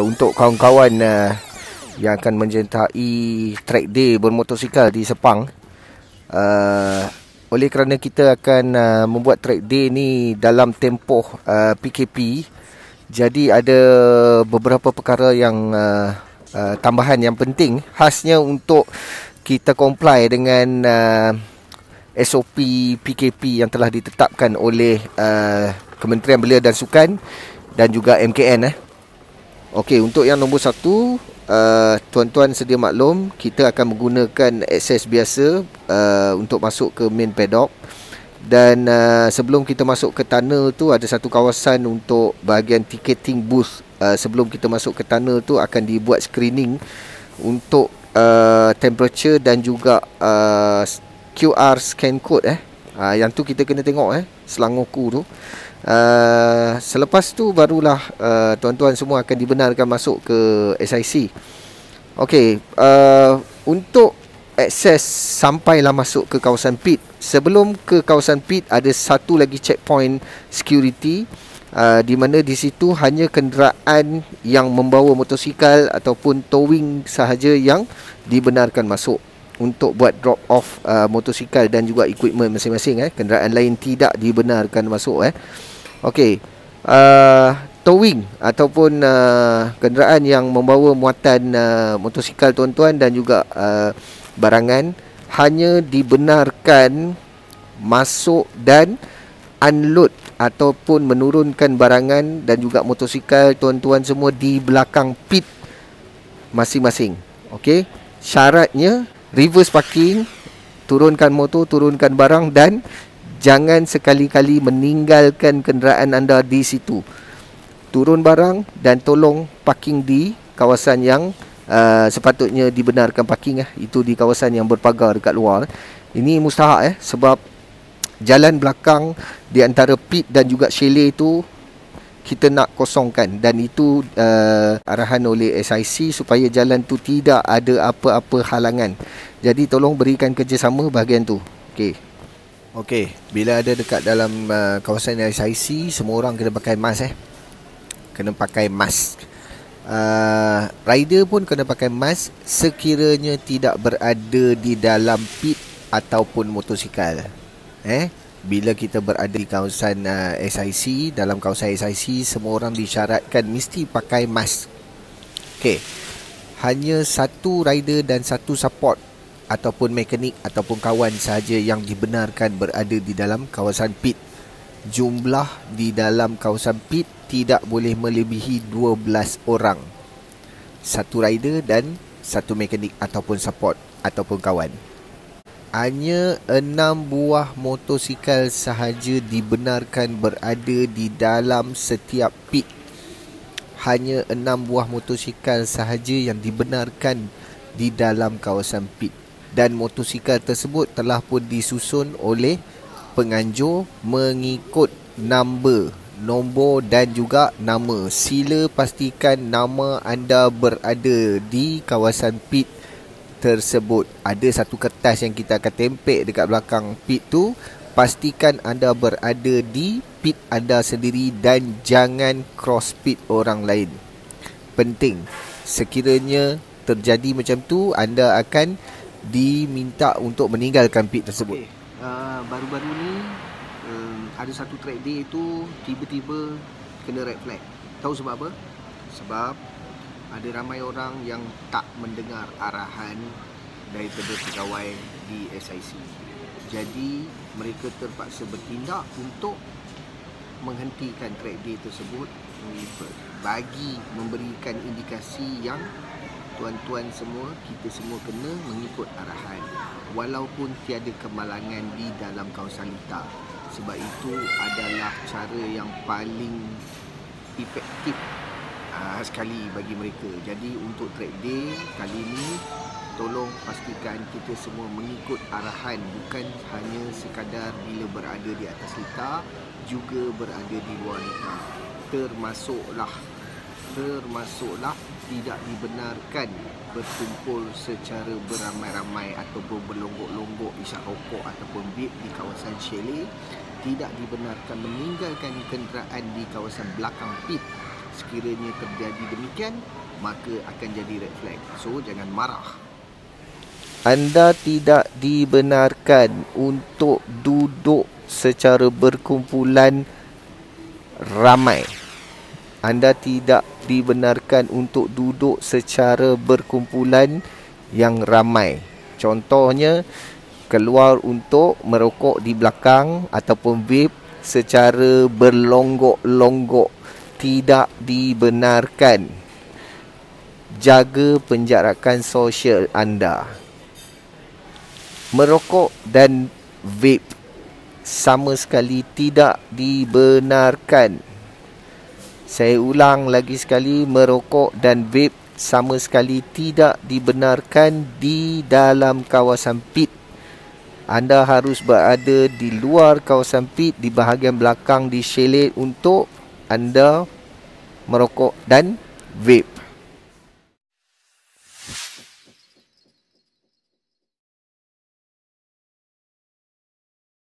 Untuk kawan-kawan yang akan menyertai track day bermotosikal di Sepang, oleh kerana kita akan membuat track day ni dalam tempoh PKP, jadi ada beberapa perkara yang tambahan yang penting, khasnya untuk kita comply dengan SOP PKP yang telah ditetapkan oleh Kementerian Belia dan Sukan dan juga MKN. Okey, untuk yang nombor 1, tuan-tuan sedia maklum, kita akan menggunakan akses biasa untuk masuk ke main paddock. Dan sebelum kita masuk ke tunnel tu, ada satu kawasan untuk bahagian ticketing booth. Sebelum kita masuk ke tunnel tu akan dibuat screening untuk temperature dan juga QR scan code. Yang tu kita kena tengok selangorku tu. Selepas tu barulah tuan-tuan semua akan dibenarkan masuk ke SIC. Okey, untuk akses sampailah masuk ke kawasan pit. Sebelum ke kawasan pit ada satu lagi checkpoint security, di mana di situ hanya kenderaan yang membawa motosikal ataupun towing sahaja yang dibenarkan masuk untuk buat drop off motosikal dan juga equipment masing-masing. Kenderaan lain tidak dibenarkan masuk. Okey, towing ataupun kenderaan yang membawa muatan motosikal tuan-tuan dan juga barangan hanya dibenarkan masuk dan unload ataupun menurunkan barangan dan juga motosikal tuan-tuan semua di belakang pit masing-masing. Okey, syaratnya reverse parking, turunkan motor, turunkan barang, dan jangan sekali-kali meninggalkan kenderaan anda di situ. Turun barang dan tolong parking di kawasan yang sepatutnya dibenarkan parking. Itu di kawasan yang berpagar dekat luar. Ini mustahak sebab jalan belakang di antara pit dan juga chalet itu kita nak kosongkan, dan itu arahan oleh SIC supaya jalan tu tidak ada apa-apa halangan. Jadi tolong berikan kerjasama bahagian tu. Okey, bila ada dekat dalam kawasan SIC, semua orang kena pakai mask. Kena pakai mask. Rider pun kena pakai mask sekiranya tidak berada di dalam pit ataupun motosikal. Bila kita berada di kawasan SIC, dalam kawasan SIC, semua orang disyaratkan mesti pakai mask. Okey, hanya satu rider dan satu support ataupun mekanik ataupun kawan sahaja yang dibenarkan berada di dalam kawasan pit. Jumlah di dalam kawasan pit tidak boleh melebihi 12 orang. Satu rider dan satu mekanik ataupun support ataupun kawan. Hanya 6 buah motosikal sahaja dibenarkan berada di dalam setiap pit. Hanya 6 buah motosikal sahaja yang dibenarkan di dalam kawasan pit. Dan motosikal tersebut telah pun disusun oleh penganjur mengikut nombor dan juga nama. Sila pastikan nama anda berada di kawasan pit tersebut. Ada satu kertas yang kita akan tempel dekat belakang pit tu. Pastikan anda berada di pit anda sendiri dan jangan cross pit orang lain. Penting. Sekiranya terjadi macam tu, anda akan diminta untuk meninggalkan pit tersebut. Baru-baru ni ada satu track day tu tiba-tiba kena red flag. Tahu sebab apa? Sebab ada ramai orang yang tak mendengar arahan daripada pegawai di SIC. Jadi mereka terpaksa bertindak untuk menghentikan track day tersebut, bagi memberikan indikasi yang tuan-tuan semua, kita semua kena mengikut arahan walaupun tiada kemalangan di dalam kawasan litar. Sebab itu adalah cara yang paling efektif sekali bagi mereka. Jadi untuk track day kali ini, tolong pastikan kita semua mengikut arahan, bukan hanya sekadar bila berada di atas litar, juga berada di luar litar. Termasuklah tidak dibenarkan berkumpul secara beramai-ramai ataupun berlonggok-longgok isap rokok ataupun vape di kawasan chalet. Tidak dibenarkan meninggalkan kenderaan di kawasan belakang pit sekiranya terjadi demikian, maka akan jadi red flag. So, jangan marah. Anda tidak dibenarkan untuk duduk secara berkumpulan ramai. Anda tidak dibenarkan untuk duduk secara berkumpulan yang ramai. Contohnya, keluar untuk merokok di belakang ataupun vape secara berlonggok-longgok. Tidak dibenarkan. Jaga penjarakan sosial anda. Merokok dan vape sama sekali tidak dibenarkan. Saya ulang lagi sekali, merokok dan vape sama sekali tidak dibenarkan di dalam kawasan pit. Anda harus berada di luar kawasan pit, di bahagian belakang di chalet untuk anda merokok dan vape.